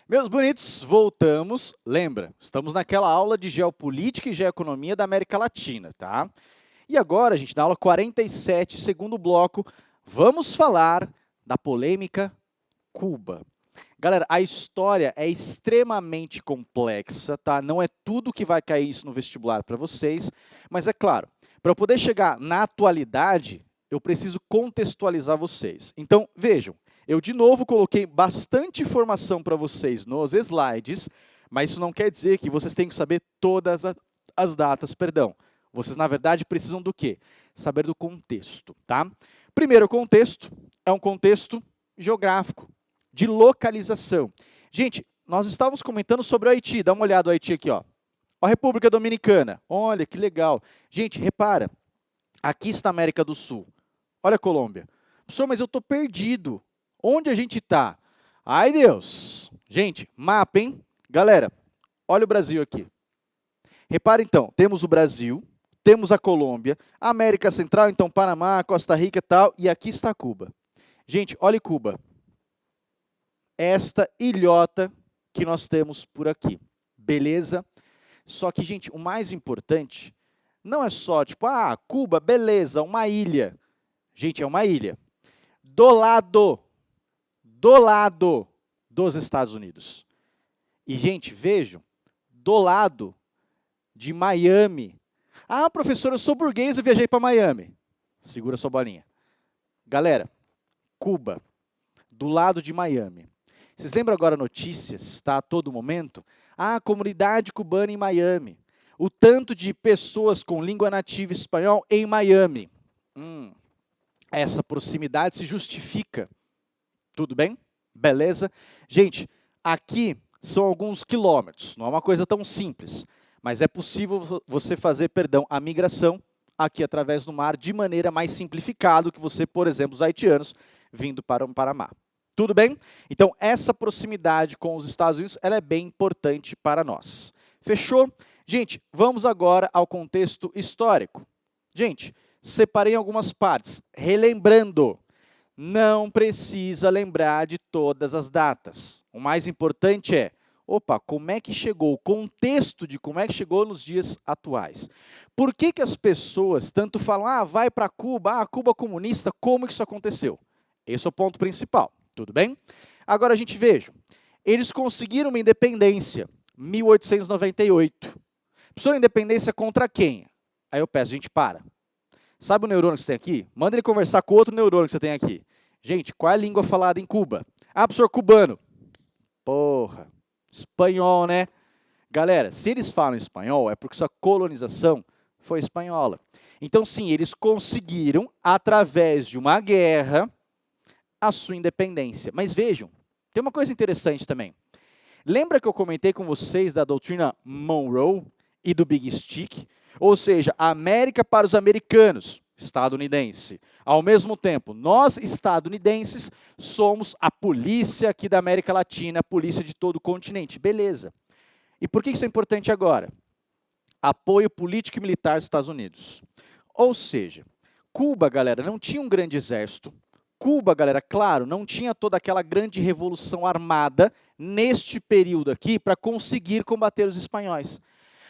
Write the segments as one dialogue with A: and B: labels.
A: Meus bonitos, voltamos. Lembra, estamos naquela aula de geopolítica e geoeconomia da América Latina, tá? E agora, gente, na aula 47, segundo bloco, vamos falar da polêmica Cuba. Galera, a história é extremamente complexa, tá? Não é tudo que vai cair isso no vestibular para vocês, mas é claro, para eu poder chegar na atualidade, eu preciso contextualizar vocês. Então, vejam, eu de novo coloquei bastante informação para vocês nos slides, mas isso não quer dizer que vocês têm que saber todas as datas, perdão. Vocês, na verdade, precisam do quê? Saber do contexto, tá? Primeiro contexto é um contexto geográfico, de localização. Gente, nós estávamos comentando sobre o Haiti. Dá uma olhada no Haiti aqui, ó. A República Dominicana. Olha, que legal. Gente, repara. Aqui está a América do Sul. Olha a Colômbia. Professor, mas eu estou perdido. Onde a gente está? Ai, Deus. Gente, mapa, hein? Galera, olha o Brasil aqui. Repara, então, temos o Brasil, temos a Colômbia, a América Central, então Panamá, Costa Rica e tal, e aqui está Cuba. Gente, olha Cuba. Esta ilhota que nós temos por aqui. Beleza? Só que, gente, o mais importante não é só, tipo, Cuba, beleza, uma ilha. Gente, é uma ilha. Do lado dos Estados Unidos. E, gente, vejam, do lado de Miami. Ah, professor, eu sou burguês e viajei para Miami. Segura sua bolinha. Galera, Cuba, do lado de Miami. Vocês lembram agora notícias, tá, a todo momento? A comunidade cubana em Miami. O tanto de pessoas com língua nativa espanhol em Miami. Essa proximidade se justifica. Tudo bem? Beleza? Gente, aqui são alguns quilômetros. Não é uma coisa tão simples. Mas é possível você fazer, a migração aqui através do mar de maneira mais simplificada do que você, por exemplo, os haitianos, vindo para o Panamá. Tudo bem? Então, essa proximidade com os Estados Unidos ela é bem importante para nós. Fechou? Gente, vamos agora ao contexto histórico. Gente, separei algumas partes. Relembrando, não precisa lembrar de todas as datas. O mais importante é, como é que chegou? O contexto de como é que chegou nos dias atuais. Por que as pessoas tanto falam, vai para Cuba, Cuba comunista, como que isso aconteceu? Esse é o ponto principal. Tudo bem? Agora a gente veja. Eles conseguiram uma independência, 1898. Professor, independência contra quem? Aí eu peço, gente, para. Sabe o neurônio que você tem aqui? Manda ele conversar com outro neurônio que você tem aqui. Gente, qual é a língua falada em Cuba? Professor, cubano. Porra, espanhol, né? Galera, se eles falam espanhol, é porque sua colonização foi espanhola. Então, sim, eles conseguiram, através de uma guerra, a sua independência. Mas vejam, tem uma coisa interessante também. Lembra que eu comentei com vocês da doutrina Monroe e do Big Stick? Ou seja, a América para os americanos, estadunidense. Ao mesmo tempo, nós, estadunidenses, somos a polícia aqui da América Latina, a polícia de todo o continente. Beleza. E por que isso é importante agora? Apoio político e militar dos Estados Unidos. Ou seja, Cuba, galera, não tinha um grande exército. Cuba, galera, claro, não tinha toda aquela grande revolução armada neste período aqui para conseguir combater os espanhóis.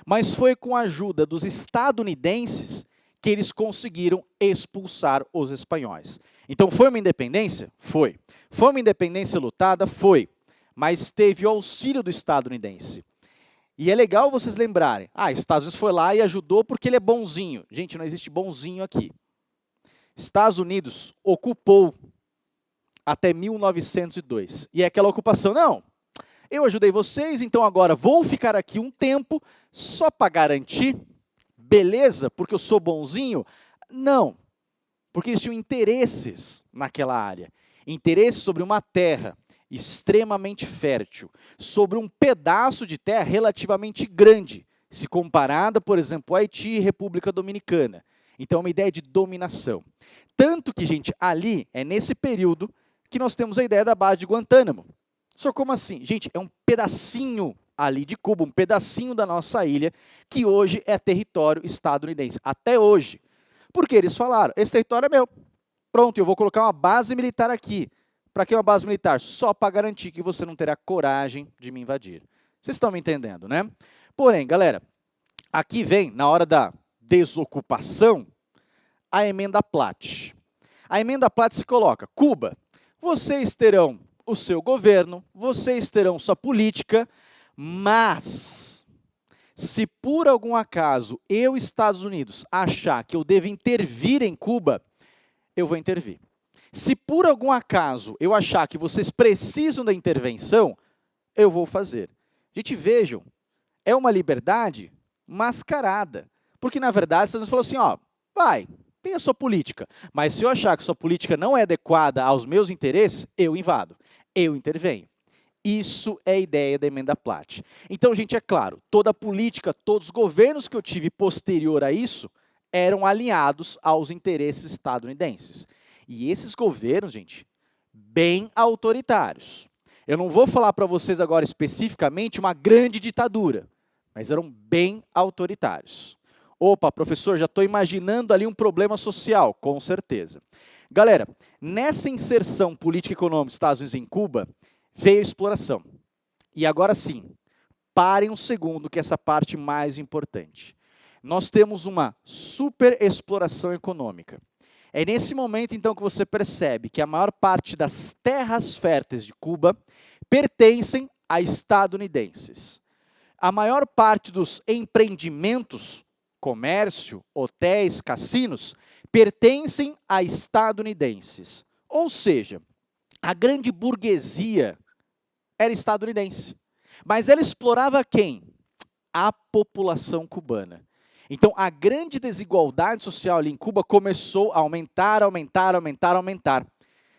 A: Mas foi com a ajuda dos estadunidenses que eles conseguiram expulsar os espanhóis. Então, foi uma independência? Foi. Foi uma independência lutada? Foi. Mas teve o auxílio do estadunidense. E é legal vocês lembrarem, Estados Unidos foi lá e ajudou porque ele é bonzinho. Gente, não existe bonzinho aqui. Estados Unidos ocupou até 1902. E é aquela ocupação, não, eu ajudei vocês, então agora vou ficar aqui um tempo só para garantir, beleza, porque eu sou bonzinho? Não, porque eles tinham interesses naquela área. Interesses sobre uma terra extremamente fértil, sobre um pedaço de terra relativamente grande, se comparada, por exemplo, Haiti e República Dominicana. Então, é uma ideia de dominação. Tanto que, gente, ali, é nesse período que nós temos a ideia da base de Guantánamo. Só como assim? Gente, é um pedacinho ali de Cuba, um pedacinho da nossa ilha, que hoje é território estadunidense. Até hoje. Porque eles falaram, esse território é meu. Pronto, eu vou colocar uma base militar aqui. Para que uma base militar? Só para garantir que você não terá coragem de me invadir. Vocês estão me entendendo, né? Porém, galera, aqui vem, na hora da desocupação, a emenda Platt. A emenda Platt se coloca: Cuba, vocês terão o seu governo, vocês terão sua política, mas se por algum acaso eu, Estados Unidos, achar que eu devo intervir em Cuba, eu vou intervir. Se por algum acaso eu achar que vocês precisam da intervenção, eu vou fazer. Gente, vejam, é uma liberdade mascarada. Porque, na verdade, os Estados Unidos falou assim, vai, tem a sua política, mas se eu achar que sua política não é adequada aos meus interesses, eu invado, eu intervenho. Isso é a ideia da emenda Platt. Então, gente, é claro, toda a política, todos os governos que eu tive posterior a isso, eram alinhados aos interesses estadunidenses. E esses governos, gente, bem autoritários. Eu não vou falar para vocês agora especificamente uma grande ditadura, mas eram bem autoritários. Opa, professor, já estou imaginando ali um problema social, com certeza. Galera, nessa inserção política e econômica dos Estados Unidos em Cuba, veio a exploração. E agora sim, parem um segundo, que é essa parte mais importante. Nós temos uma super exploração econômica. É nesse momento, então, que você percebe que a maior parte das terras férteis de Cuba pertencem a estadunidenses. A maior parte dos empreendimentos, comércio, hotéis, cassinos, pertencem a estadunidenses. Ou seja, a grande burguesia era estadunidense. Mas ela explorava quem? A população cubana. Então, a grande desigualdade social ali em Cuba começou a aumentar, aumentar, aumentar, aumentar.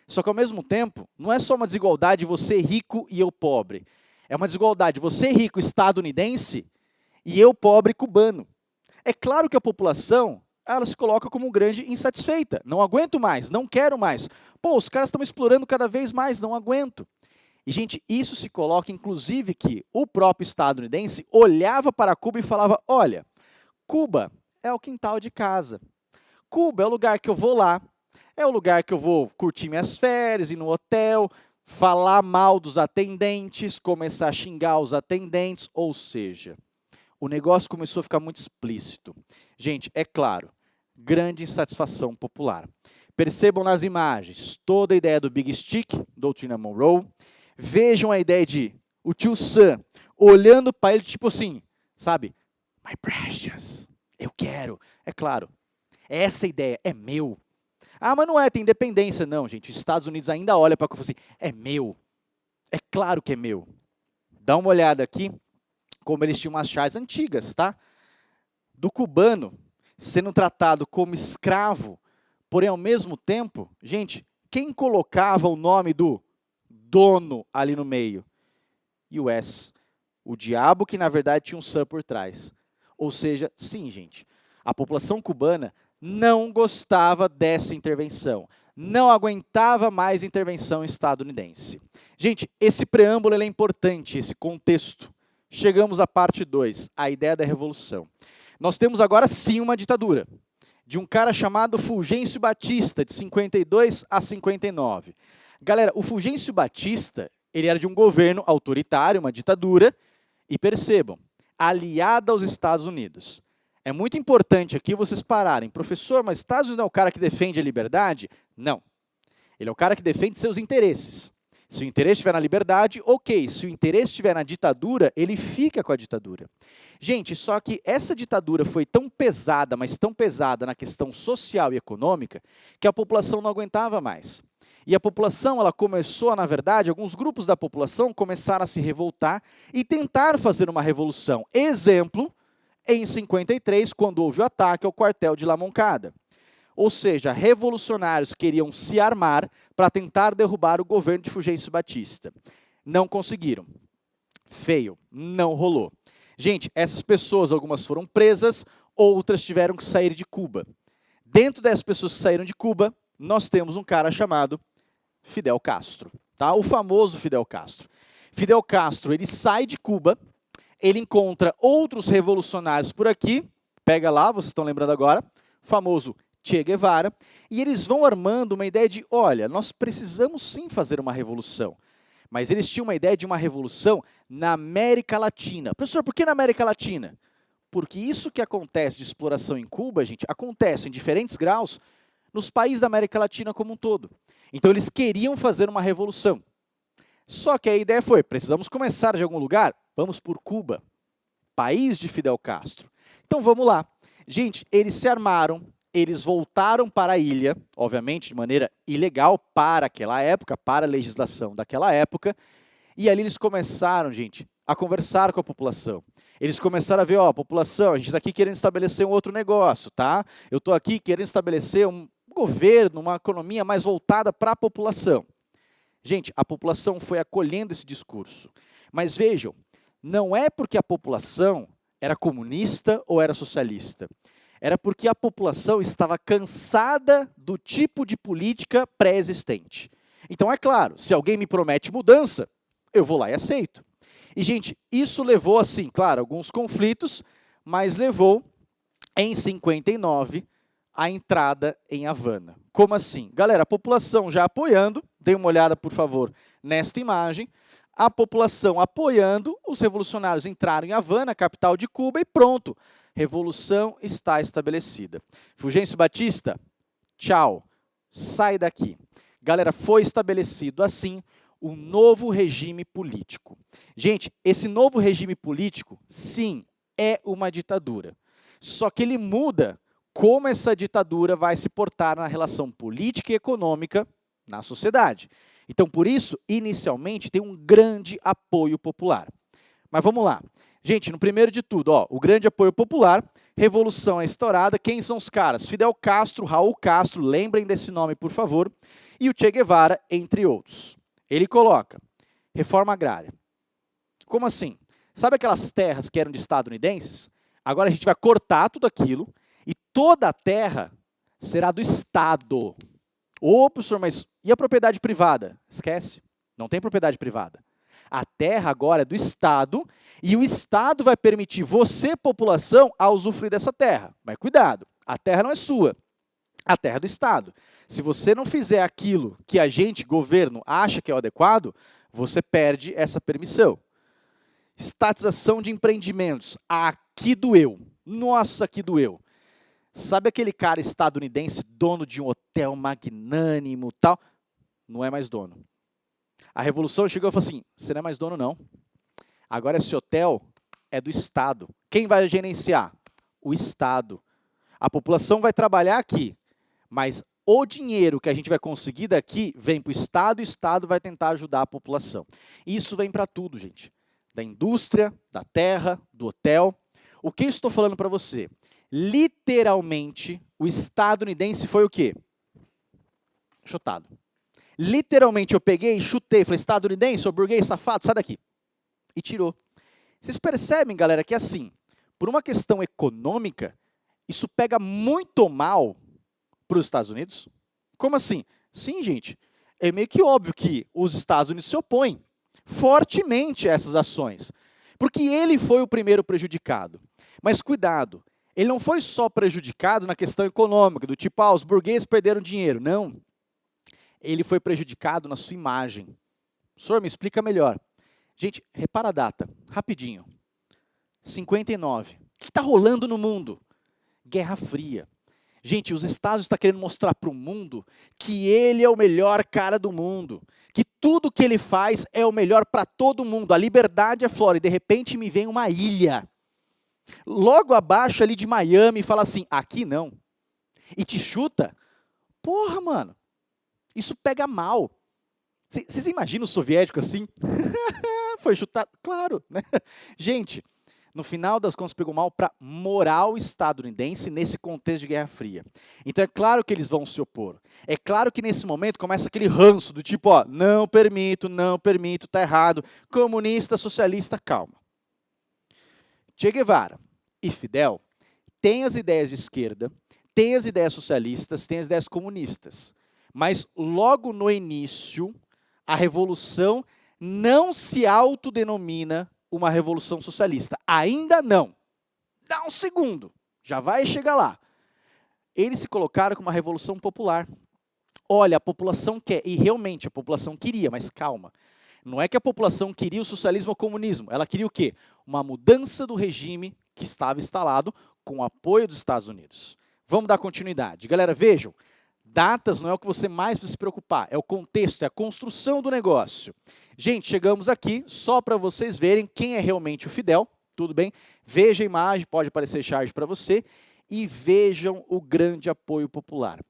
A: Só que, ao mesmo tempo, não é só uma desigualdade de você rico e eu pobre. É uma desigualdade de você rico estadunidense e eu pobre cubano. É claro que a população, ela se coloca como grande insatisfeita. Não aguento mais, não quero mais. Pô, os caras estão explorando cada vez mais, não aguento. E, gente, isso se coloca, inclusive, que o próprio estadunidense olhava para Cuba e falava, olha, Cuba é o quintal de casa. Cuba é o lugar que eu vou lá. É o lugar que eu vou curtir minhas férias, ir no hotel, falar mal dos atendentes, começar a xingar os atendentes, ou seja, o negócio começou a ficar muito explícito. Gente, é claro, grande insatisfação popular. Percebam nas imagens toda a ideia do Big Stick, doutrina Monroe. Vejam a ideia de o tio Sam olhando para ele tipo assim, sabe? My precious, eu quero. É claro, essa ideia é meu. Ah, mas não é, tem independência. Não, gente, os Estados Unidos ainda olha para Cuba e fala assim, é meu. É claro que é meu. Dá uma olhada aqui, como eles tinham umas chaves antigas, tá? Do cubano sendo tratado como escravo, porém, ao mesmo tempo, gente, quem colocava o nome do dono ali no meio? US. O diabo que, na verdade, tinha um Sam por trás. Ou seja, sim, gente, a população cubana não gostava dessa intervenção. Não aguentava mais intervenção estadunidense. Gente, esse preâmbulo é importante, esse contexto. Chegamos à parte 2, a ideia da revolução. Nós temos agora sim uma ditadura, de um cara chamado Fulgêncio Batista, de 52 a 59. Galera, o Fulgêncio Batista, ele era de um governo autoritário, uma ditadura, e percebam, aliada aos Estados Unidos. É muito importante aqui vocês pararem. Professor, mas Estados Unidos não é o cara que defende a liberdade? Não. Ele é o cara que defende seus interesses. Se o interesse estiver na liberdade, ok. Se o interesse estiver na ditadura, ele fica com a ditadura. Gente, só que essa ditadura foi tão pesada, mas tão pesada na questão social e econômica, que a população não aguentava mais. E a população, ela começou, na verdade, alguns grupos da população começaram a se revoltar e tentar fazer uma revolução. Exemplo, em 53, quando houve o ataque ao quartel de La Moncada. Ou seja, revolucionários queriam se armar para tentar derrubar o governo de Fulgêncio Batista. Não conseguiram. Feio, não rolou. Gente, essas pessoas, algumas foram presas, outras tiveram que sair de Cuba. Dentro dessas pessoas que saíram de Cuba, nós temos um cara chamado Fidel Castro, tá? O famoso Fidel Castro. Fidel Castro, ele sai de Cuba, ele encontra outros revolucionários por aqui, pega lá, vocês estão lembrando agora, o famoso Che Guevara, e eles vão armando uma ideia de, olha, nós precisamos sim fazer uma revolução. Mas eles tinham uma ideia de uma revolução na América Latina. Professor, por que na América Latina? Porque isso que acontece de exploração em Cuba, gente, acontece em diferentes graus nos países da América Latina como um todo. Então eles queriam fazer uma revolução. Só que a ideia foi, precisamos começar de algum lugar? Vamos por Cuba, país de Fidel Castro. Então vamos lá. Gente, eles se armaram, eles voltaram para a ilha, obviamente de maneira ilegal para aquela época, para a legislação daquela época, e ali eles começaram, gente, a conversar com a população. Eles começaram a ver, ó, população, a gente está aqui querendo estabelecer um outro negócio, tá? Eu estou aqui querendo estabelecer um governo, uma economia mais voltada para a população. Gente, a população foi acolhendo esse discurso. Mas vejam, não é porque a população era comunista ou era socialista. Era porque a população estava cansada do tipo de política pré-existente. Então, é claro, se alguém me promete mudança, eu vou lá e aceito. E, gente, isso levou, assim, claro, alguns conflitos, mas levou, em 59, a entrada em Havana. Como assim? Galera, a população já apoiando, dê uma olhada, por favor, nesta imagem, a população apoiando, os revolucionários entraram em Havana, capital de Cuba, e pronto, revolução está estabelecida. Fulgêncio Batista, tchau, sai daqui. Galera, foi estabelecido assim um novo regime político. Gente, esse novo regime político, sim, é uma ditadura. Só que ele muda como essa ditadura vai se portar na relação política e econômica na sociedade. Então, por isso, inicialmente, tem um grande apoio popular. Mas vamos lá. Gente, no primeiro de tudo, ó, o grande apoio popular, revolução é estourada. Quem são os caras? Fidel Castro, Raul Castro, lembrem desse nome, por favor, e o Che Guevara, entre outros. Ele coloca reforma agrária. Como assim? Sabe aquelas terras que eram de estadunidenses? Agora a gente vai cortar tudo aquilo e toda a terra será do Estado. Ô, professor, mas e a propriedade privada? Esquece, não tem propriedade privada. A terra agora é do Estado e o Estado vai permitir você, população, a usufruir dessa terra. Mas cuidado, a terra não é sua, a terra é do Estado. Se você não fizer aquilo que a gente, governo, acha que é o adequado, você perde essa permissão. Estatização de empreendimentos. Aqui doeu. Nossa, aqui doeu. Sabe aquele cara estadunidense, dono de um hotel magnânimo e tal? Não é mais dono. A Revolução chegou e falou assim, você não é mais dono não. Agora esse hotel é do Estado. Quem vai gerenciar? O Estado. A população vai trabalhar aqui, mas o dinheiro que a gente vai conseguir daqui vem para o Estado e o Estado vai tentar ajudar a população. Isso vem para tudo, gente. Da indústria, da terra, do hotel. O que eu estou falando para você? Literalmente, o estadunidense foi o quê? Chutado. Literalmente, eu peguei, chutei, falei, estadunidense, ô burguês safado, sai daqui. E tirou. Vocês percebem, galera, que assim, por uma questão econômica, isso pega muito mal para os Estados Unidos? Como assim? Sim, gente, é meio que óbvio que os Estados Unidos se opõem fortemente a essas ações, porque ele foi o primeiro prejudicado. Mas cuidado, ele não foi só prejudicado na questão econômica, do tipo, os burgueses perderam dinheiro. Não. Ele foi prejudicado na sua imagem. O senhor me explica melhor. Gente, repara a data, rapidinho. 59. O que está rolando no mundo? Guerra Fria. Gente, os Estados estão querendo mostrar para o mundo que ele é o melhor cara do mundo, que tudo que ele faz é o melhor para todo mundo. A liberdade é flora. E de repente me vem uma ilha, logo abaixo ali de Miami, e fala assim, aqui não. E te chuta. Porra, mano, isso pega mal. Vocês imaginam o soviético assim? Foi chutado? Claro, né? Gente, no final das contas pegou mal para a moral estadunidense nesse contexto de Guerra Fria. Então é claro que eles vão se opor. É claro que nesse momento começa aquele ranço do tipo, ó, não permito, tá errado. Comunista, socialista, calma. Che Guevara e Fidel têm as ideias de esquerda, têm as ideias socialistas, têm as ideias comunistas. Mas logo no início, a revolução não se autodenomina uma revolução socialista. Ainda não. Dá um segundo, já vai chegar lá. eles se colocaram como uma revolução popular. Olha, a população quer, e realmente a população queria, mas calma. Não é que a população queria o socialismo ou o comunismo, ela queria o quê? Uma mudança do regime que estava instalado com o apoio dos Estados Unidos. Vamos dar continuidade. Galera, vejam, datas não é o que você mais precisa se preocupar, é o contexto, é a construção do negócio. Gente, chegamos aqui só para vocês verem quem é realmente o Fidel, tudo bem? Veja a imagem, pode aparecer charge para você, e vejam o grande apoio popular.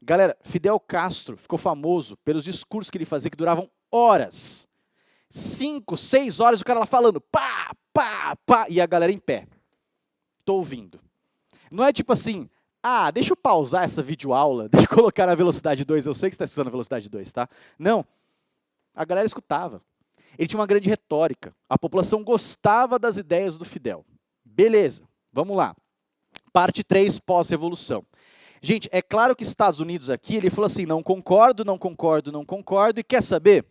A: Galera, Fidel Castro ficou famoso pelos discursos que ele fazia que duravam horas. 5, 6 horas o cara lá falando, pá, pá, pá, e a galera em pé. Tô ouvindo. Não é tipo assim, ah, deixa eu pausar essa videoaula, deixa eu colocar na velocidade 2, eu sei que você está escutando a velocidade 2, tá? Não, a galera escutava. Ele tinha uma grande retórica, a população gostava das ideias do Fidel. Beleza, vamos lá. Parte 3, pós-revolução. Gente, é claro que Estados Unidos aqui, ele falou assim, não concordo, não concordo, não concordo, e quer saber?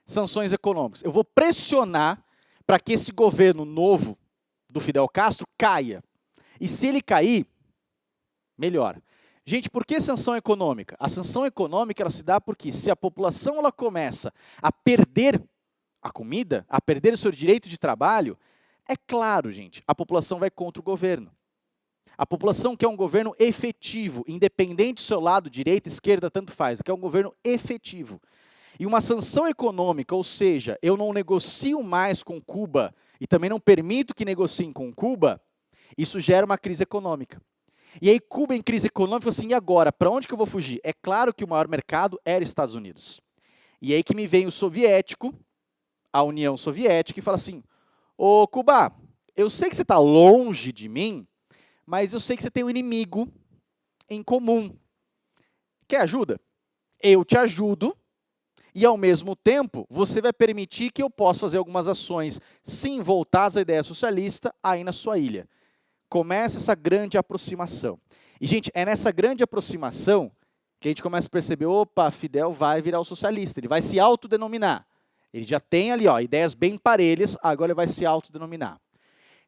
A: Sanções econômicas. Eu vou pressionar para que esse governo novo do Fidel Castro caia. E se ele cair, melhor. Gente, por que sanção econômica? A sanção econômica ela se dá porque se a população ela começa a perder a comida, a perder o seu direito de trabalho, é claro, gente, a população vai contra o governo. A população quer um governo efetivo, independente do seu lado, direita, esquerda, tanto faz, quer um governo efetivo. E uma sanção econômica, ou seja, eu não negocio mais com Cuba e também não permito que negociem com Cuba, isso gera uma crise econômica. E aí Cuba em crise econômica falou assim, e agora, para onde que eu vou fugir? É claro que o maior mercado era os Estados Unidos. E aí que me vem o soviético, a União Soviética, e fala assim, ô Cuba, eu sei que você está longe de mim, mas eu sei que você tem um inimigo em comum. Quer ajuda? Eu te ajudo e, ao mesmo tempo, você vai permitir que eu possa fazer algumas ações, sim, voltadas à ideia socialista, aí na sua ilha. Começa essa grande aproximação. E, gente, é nessa grande aproximação que a gente começa a perceber, opa, Fidel vai virar o socialista, ele vai se autodenominar. Ele já tem ali, ó, ideias bem parelhas, agora ele vai se autodenominar.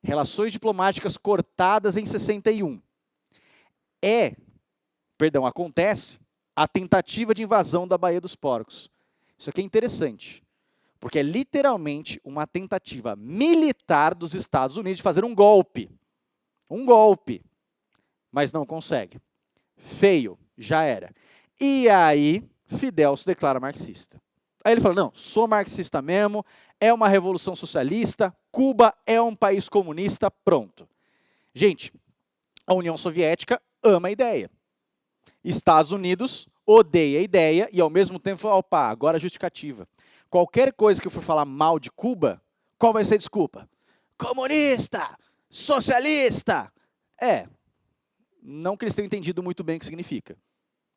A: Relações diplomáticas cortadas em 61. Acontece a tentativa de invasão da Baía dos Porcos. Isso aqui é interessante, porque é literalmente uma tentativa militar dos Estados Unidos de fazer um golpe. Um golpe, mas não consegue. Feio, já era. E aí, Fidel se declara marxista. Aí ele fala, não, sou marxista mesmo, é uma revolução socialista, Cuba é um país comunista, pronto. Gente, a União Soviética ama a ideia. Estados Unidos odeia a ideia e, ao mesmo tempo, fala, opa, agora a justificativa. Qualquer coisa que eu for falar mal de Cuba, qual vai ser a desculpa? Comunista! Socialista! Não que eles tenham entendido muito bem o que significa.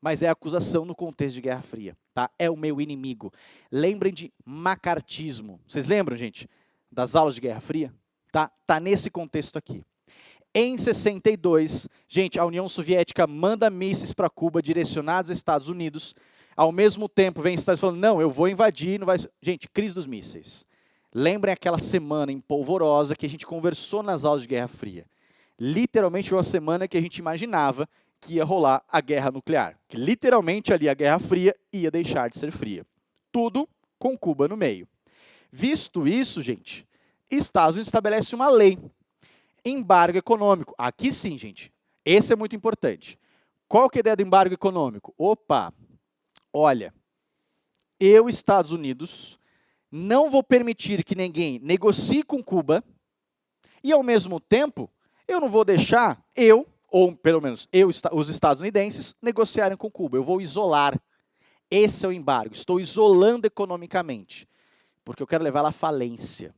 A: Mas é acusação no contexto de Guerra Fria. Tá? É o meu inimigo. Lembrem de macartismo. Vocês lembram, gente, das aulas de Guerra Fria? Tá nesse contexto aqui. Em 62, gente, a União Soviética manda mísseis para Cuba direcionados aos Estados Unidos. Ao mesmo tempo, vem os Estados Unidos falando, não, eu vou invadir, não vai... Gente, crise dos mísseis. Lembrem aquela semana empolvorosa que a gente conversou nas aulas de Guerra Fria. Literalmente foi uma semana que a gente imaginava que ia rolar a guerra nuclear. Que literalmente ali a Guerra Fria ia deixar de ser fria. Tudo com Cuba no meio. Visto isso, gente, Estados Unidos estabelece uma lei. Embargo econômico. Aqui sim, gente. Esse é muito importante. Qual que é a ideia do embargo econômico? Opa, olha, eu, Estados Unidos, não vou permitir que ninguém negocie com Cuba e, ao mesmo tempo, eu não vou deixar ou pelo menos os estadunidenses, negociarem com Cuba. Eu vou isolar. Esse é o embargo. Estou isolando economicamente, porque eu quero levá-la à falência.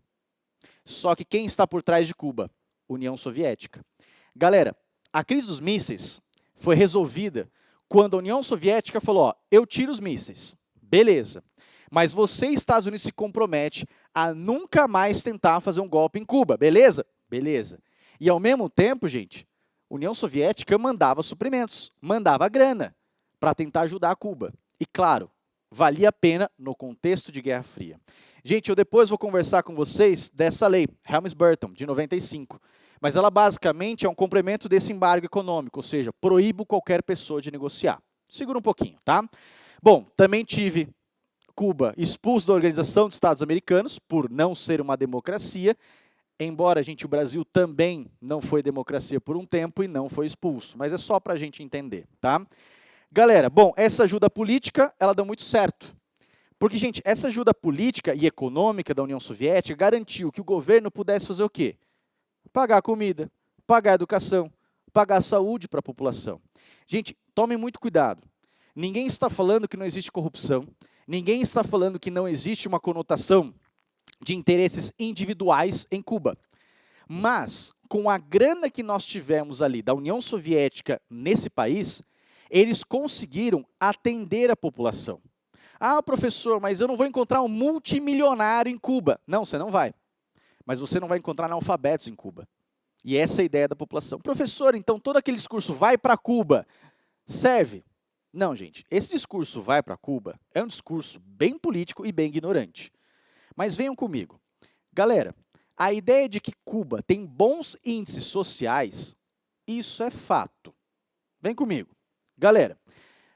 A: Só que quem está por trás de Cuba? União Soviética. Galera, a crise dos mísseis foi resolvida quando a União Soviética falou, ó, eu tiro os mísseis, beleza, mas você, Estados Unidos, se compromete a nunca mais tentar fazer um golpe em Cuba, beleza? Beleza. E ao mesmo tempo, gente, a União Soviética mandava suprimentos, mandava grana para tentar ajudar a Cuba. E claro, valia a pena no contexto de Guerra Fria. Gente, eu depois vou conversar com vocês dessa lei, Helms-Burton, de 95. Mas ela basicamente é um complemento desse embargo econômico, ou seja, proíbo qualquer pessoa de negociar. Segura um pouquinho, tá? Bom, também tive Cuba expulso da Organização dos Estados Americanos por não ser uma democracia, embora, gente, o Brasil também não foi democracia por um tempo e não foi expulso, mas é só para a gente entender, tá? Galera, bom, essa ajuda política, ela deu muito certo. Porque, gente, essa ajuda política e econômica da União Soviética garantiu que o governo pudesse fazer o quê? Pagar comida, pagar educação, pagar saúde para a população. Gente, tomem muito cuidado. Ninguém está falando que não existe corrupção, ninguém está falando que não existe uma conotação de interesses individuais em Cuba. Mas, com a grana que nós tivemos ali da União Soviética nesse país, eles conseguiram atender a população. Ah, professor, mas eu não vou encontrar um multimilionário em Cuba. Não, você não vai. Mas você não vai encontrar analfabetos em Cuba. E essa é a ideia da população. Professor, então todo aquele discurso vai para Cuba serve? Não, gente. Esse discurso vai para Cuba é um discurso bem político e bem ignorante. Mas venham comigo. Galera, a ideia de que Cuba tem bons índices sociais, isso é fato. Vem comigo. Galera,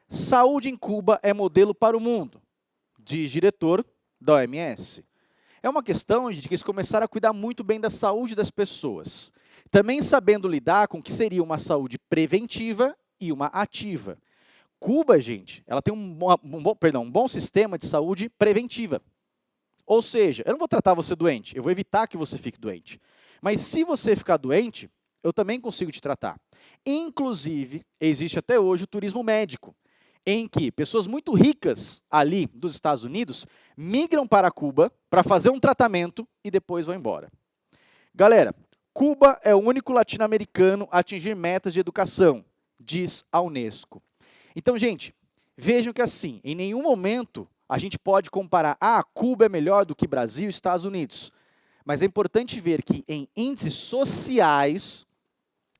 A: saúde em Cuba é modelo para o mundo, diz diretor da OMS. É uma questão de que eles começaram a cuidar muito bem da saúde das pessoas, também sabendo lidar com o que seria uma saúde preventiva e uma ativa. Cuba, gente, ela tem um bom sistema de saúde preventiva. Ou seja, eu não vou tratar você doente, eu vou evitar que você fique doente. Mas se você ficar doente, eu também consigo te tratar. Inclusive, existe até hoje o turismo médico, em que pessoas muito ricas ali dos Estados Unidos migram para Cuba para fazer um tratamento e depois vão embora. Galera, Cuba é o único latino-americano a atingir metas de educação, diz a Unesco. Então, gente, vejam que assim, em nenhum momento a gente pode comparar, Cuba é melhor do que Brasil e Estados Unidos. Mas é importante ver que em índices sociais,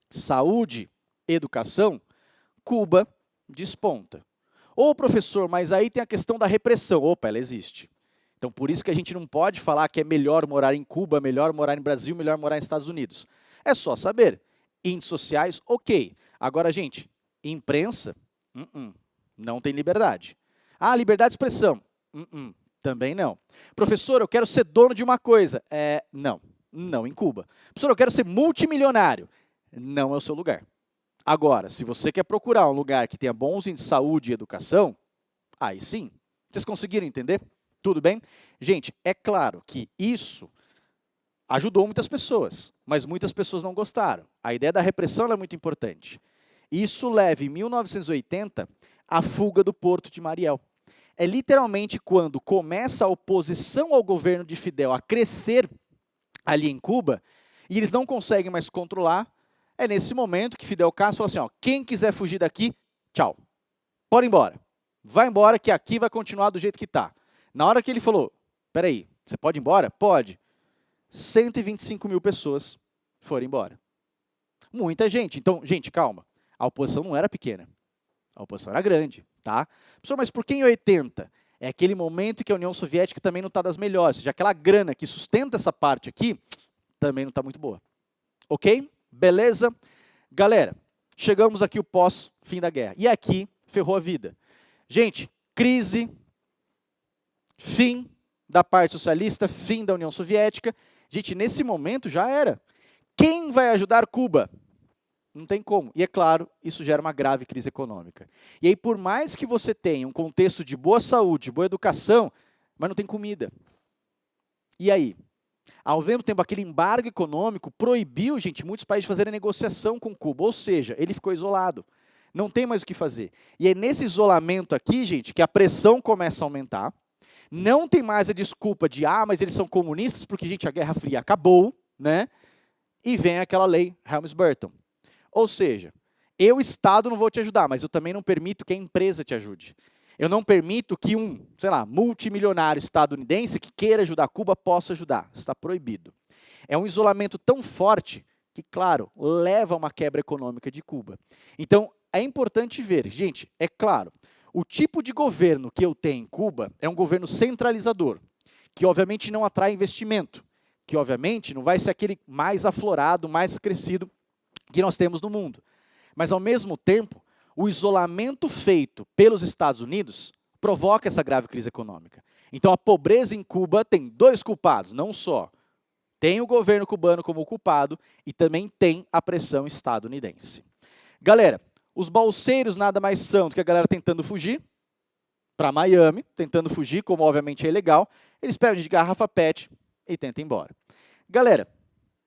A: saúde, educação, Cuba desponta. Ô, professor, mas aí tem a questão da repressão. Opa, ela existe. Então, por isso que a gente não pode falar que é melhor morar em Cuba, melhor morar em Brasil, melhor morar nos Estados Unidos. É só saber. Índices sociais, ok. Agora, gente, imprensa, não tem liberdade. Liberdade de expressão, também não. Professor, eu quero ser dono de uma coisa. Não em Cuba. Professor, eu quero ser multimilionário. Não é o seu lugar. Agora, se você quer procurar um lugar que tenha bons índices de saúde e educação, aí sim. Vocês conseguiram entender? Tudo bem? Gente, é claro que isso ajudou muitas pessoas, mas muitas pessoas não gostaram. A ideia da repressão é muito importante. Isso leva, em 1980, à fuga do Porto de Mariel. É literalmente quando começa a oposição ao governo de Fidel a crescer ali em Cuba, e eles não conseguem mais controlar. É nesse momento que Fidel Castro fala assim, quem quiser fugir daqui, tchau. Pode ir embora. Vai embora que aqui vai continuar do jeito que está. Na hora que ele falou, peraí, você pode ir embora? Pode. 125 mil pessoas foram embora. Muita gente. Então, gente, calma. A oposição não era pequena. A oposição era grande, tá? Professor, mas por que em 80? É aquele momento que a União Soviética também não está das melhores. Ou seja, aquela grana que sustenta essa parte aqui, também não está muito boa. Ok? Beleza? Galera, chegamos aqui o pós-fim da guerra. E aqui, ferrou a vida. Gente, crise, fim da parte socialista, fim da União Soviética. Gente, nesse momento já era. Quem vai ajudar Cuba? Não tem como. E é claro, isso gera uma grave crise econômica. E aí, por mais que você tenha um contexto de boa saúde, boa educação, mas não tem comida. E aí? Ao mesmo tempo, aquele embargo econômico proibiu, gente, muitos países de fazerem negociação com Cuba. Ou seja, ele ficou isolado. Não tem mais o que fazer. E é nesse isolamento aqui, gente, que a pressão começa a aumentar. Não tem mais a desculpa de, mas eles são comunistas, porque, gente, a Guerra Fria acabou, né? E vem aquela lei Helms-Burton. Ou seja, eu, Estado, não vou te ajudar, mas eu também não permito que a empresa te ajude. Eu não permito que um, multimilionário estadunidense que queira ajudar Cuba possa ajudar. Está proibido. É um isolamento tão forte que, claro, leva a uma quebra econômica de Cuba. Então, é importante ver, gente, é claro, o tipo de governo que eu tenho em Cuba é um governo centralizador, que obviamente não atrai investimento, que obviamente não vai ser aquele mais aflorado, mais crescido que nós temos no mundo. Mas, ao mesmo tempo, o isolamento feito pelos Estados Unidos provoca essa grave crise econômica. Então, a pobreza em Cuba tem dois culpados, não só. Tem o governo cubano como culpado e também tem a pressão estadunidense. Galera, os balseiros nada mais são do que a galera tentando fugir para Miami, tentando fugir, como obviamente é ilegal. Eles pegam de garrafa PET e tentam ir embora. Galera,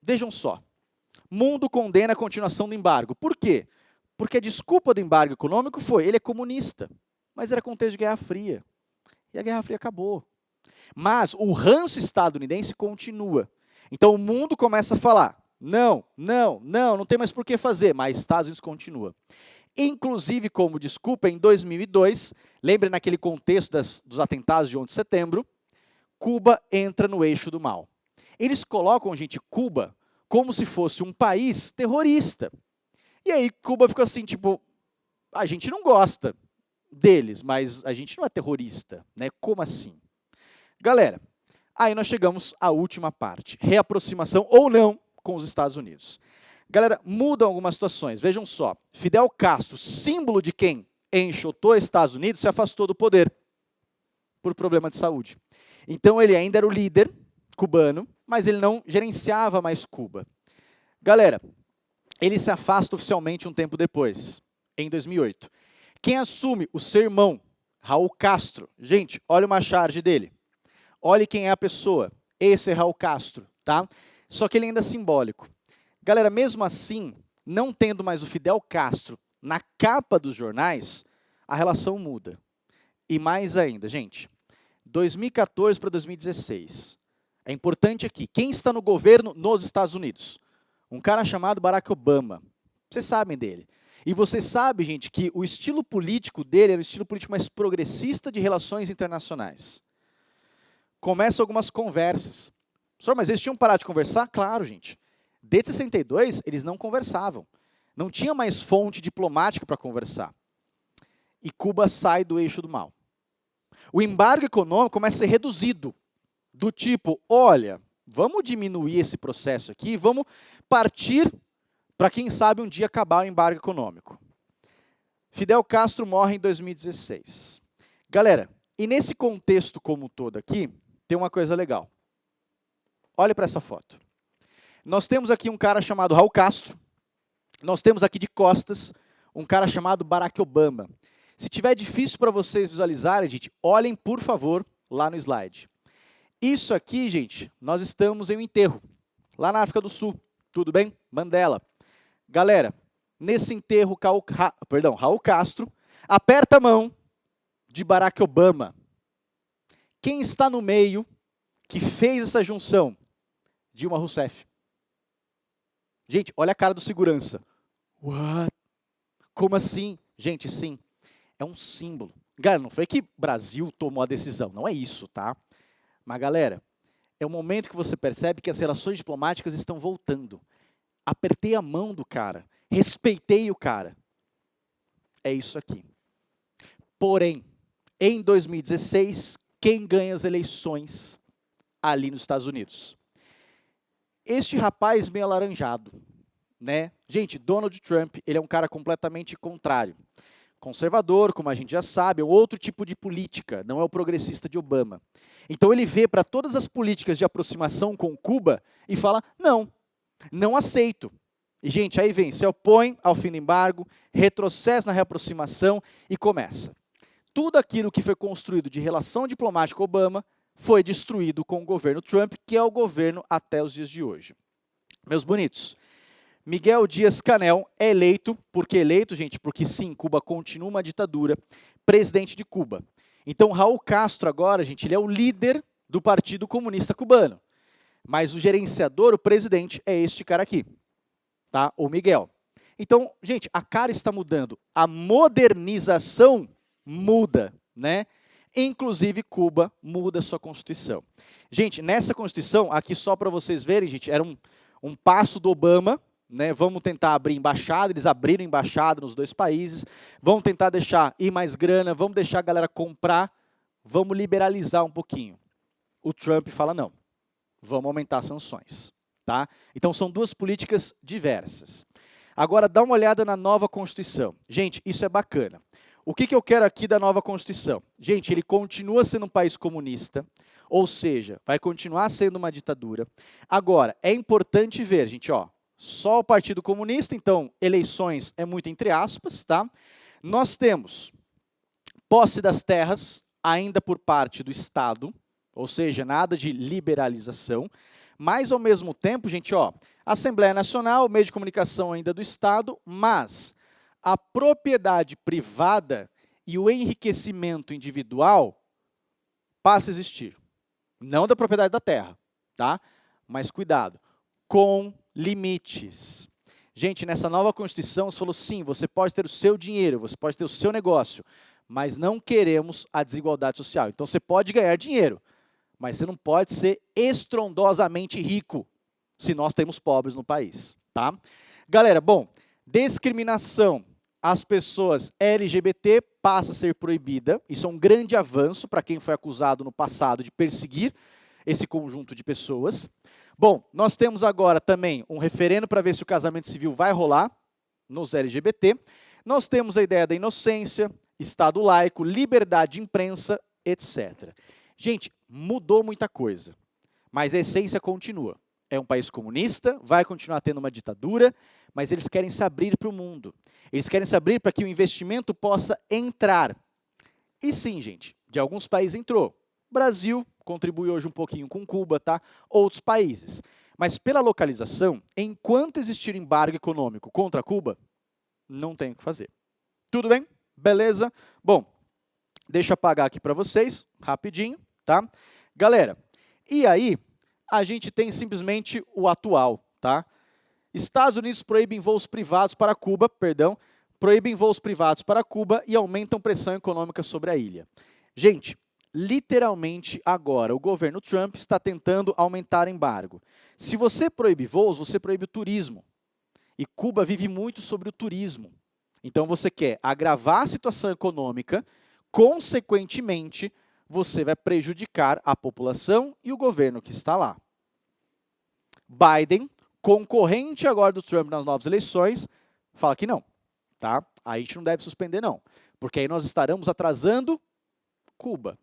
A: vejam só. Mundo condena a continuação do embargo. Por quê? Porque a desculpa do embargo econômico foi, ele é comunista, mas era contexto de Guerra Fria. E a Guerra Fria acabou. Mas o ranço estadunidense continua. Então o mundo começa a falar, não tem mais por que fazer, mas Estados Unidos continua. Inclusive, como desculpa, em 2002, lembre naquele contexto dos atentados de 11 de setembro, Cuba entra no eixo do mal. Eles colocam, gente, Cuba como se fosse um país terrorista. E aí Cuba ficou assim, tipo, a gente não gosta deles, mas a gente não é terrorista, né? Como assim? Galera, aí nós chegamos à última parte, reaproximação ou não com os Estados Unidos. Galera, mudam algumas situações, vejam só, Fidel Castro, símbolo de quem enxotou os Estados Unidos, se afastou do poder por problema de saúde. Então ele ainda era o líder cubano, mas ele não gerenciava mais Cuba. Galera, ele se afasta oficialmente um tempo depois, em 2008. Quem assume? O seu irmão, Raul Castro. Gente, olha uma charge dele. Olhe quem é a pessoa. Esse é Raul Castro, tá? Só que ele ainda é simbólico. Galera, mesmo assim, não tendo mais o Fidel Castro na capa dos jornais, a relação muda. E mais ainda, gente, 2014 para 2016. É importante aqui, quem está no governo nos Estados Unidos? Um cara chamado Barack Obama. Vocês sabem dele. E você sabe, gente, que o estilo político dele era o estilo político mais progressista de relações internacionais. Começam algumas conversas. Senhor, mas eles tinham parado de conversar? Claro, gente. Desde 62, eles não conversavam. Não tinha mais fonte diplomática para conversar. E Cuba sai do eixo do mal. O embargo econômico começa a ser reduzido. Do tipo, olha, vamos diminuir esse processo aqui, vamos partir para, quem sabe, um dia acabar o embargo econômico. Fidel Castro morre em 2016. Galera, e nesse contexto como um todo aqui, tem uma coisa legal. Olha para essa foto. Nós temos aqui um cara chamado Raul Castro, nós temos aqui de costas um cara chamado Barack Obama. Se tiver difícil para vocês visualizarem, gente, olhem, por favor, lá no slide. Isso aqui, gente, nós estamos em um enterro, lá na África do Sul, tudo bem? Mandela. Galera, nesse enterro, Raul Castro aperta a mão de Barack Obama. Quem está no meio que fez essa junção? Dilma Rousseff. Gente, olha a cara do segurança. What? Como assim? Gente, sim, é um símbolo. Galera, não foi que o Brasil tomou a decisão, não é isso, tá? Mas, galera, é o momento que você percebe que as relações diplomáticas estão voltando. Apertei a mão do cara, respeitei o cara. É isso aqui. Porém, em 2016, quem ganha as eleições ali nos Estados Unidos? Este rapaz meio alaranjado, né? Gente, Donald Trump, ele é um cara completamente contrário. Conservador, como a gente já sabe, é outro tipo de política, não é o progressista de Obama. Então ele vê para todas as políticas de aproximação com Cuba e fala, não aceito. E, gente, aí vem, se opõe ao fim do embargo, retrocede na reaproximação e começa. Tudo aquilo que foi construído de relação diplomática com Obama foi destruído com o governo Trump, que é o governo até os dias de hoje. Meus bonitos, Miguel Díaz-Canel é eleito, gente, porque sim, Cuba continua uma ditadura, presidente de Cuba. Então, Raul Castro agora, gente, ele é o líder do Partido Comunista Cubano. Mas o gerenciador, o presidente, é este cara aqui, tá? O Miguel. Então, gente, a cara está mudando. A modernização muda, né? Inclusive, Cuba muda sua Constituição. Gente, nessa Constituição, aqui só para vocês verem, gente, era um passo do Obama, né? Vamos tentar abrir embaixada, eles abriram embaixada nos dois países, vamos tentar deixar ir mais grana, vamos deixar a galera comprar, vamos liberalizar um pouquinho. O Trump fala, não, vamos aumentar as sanções. Tá? Então, são duas políticas diversas. Agora, dá uma olhada na nova Constituição. Gente, isso é bacana. O que eu quero aqui da nova Constituição? Gente, ele continua sendo um país comunista, ou seja, vai continuar sendo uma ditadura. Agora, é importante ver, gente, ó, só o Partido Comunista, então, eleições é muito entre aspas, tá? Nós temos posse das terras, ainda por parte do Estado, ou seja, nada de liberalização, mas, ao mesmo tempo, gente, ó, Assembleia Nacional, meio de comunicação ainda do Estado, mas a propriedade privada e o enriquecimento individual passa a existir. Não da propriedade da terra, tá? Mas cuidado, com limites. Gente, nessa nova Constituição, você falou, sim, você pode ter o seu dinheiro, você pode ter o seu negócio, mas não queremos a desigualdade social. Então, você pode ganhar dinheiro, mas você não pode ser estrondosamente rico, se nós temos pobres no país, tá? Galera, bom, discriminação às pessoas LGBT passa a ser proibida. Isso é um grande avanço para quem foi acusado no passado de perseguir esse conjunto de pessoas. Bom, nós temos agora também um referendo para ver se o casamento civil vai rolar nos LGBT. Nós temos a ideia da inocência, Estado laico, liberdade de imprensa, etc. Gente, mudou muita coisa, mas a essência continua. É um país comunista, vai continuar tendo uma ditadura, mas eles querem se abrir para o mundo. Eles querem se abrir para que o investimento possa entrar. E sim, gente, de alguns países entrou. Brasil contribui hoje um pouquinho com Cuba, tá? Outros países. Mas pela localização, enquanto existir embargo econômico contra Cuba, não tem o que fazer. Tudo bem? Beleza? Bom, deixa eu apagar aqui para vocês, rapidinho, tá? Galera, e aí a gente tem simplesmente o atual, tá? Estados Unidos proíbem voos privados para Cuba, proíbem voos privados para Cuba e aumentam pressão econômica sobre a ilha. Gente, literalmente agora o governo Trump está tentando aumentar embargo. Se você proíbe voos, você proíbe o turismo. E Cuba vive muito sobre o turismo. Então você quer agravar a situação econômica, consequentemente, você vai prejudicar a população e o governo que está lá. Biden, concorrente agora do Trump nas novas eleições, fala que não, tá? A gente não deve suspender não, porque aí nós estaremos atrasando Cuba.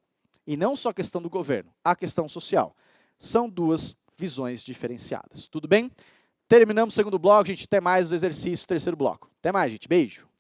A: E não só a questão do governo, a questão social. São duas visões diferenciadas. Tudo bem? Terminamos o segundo bloco, gente. Até mais os exercícios do terceiro bloco. Até mais, gente. Beijo.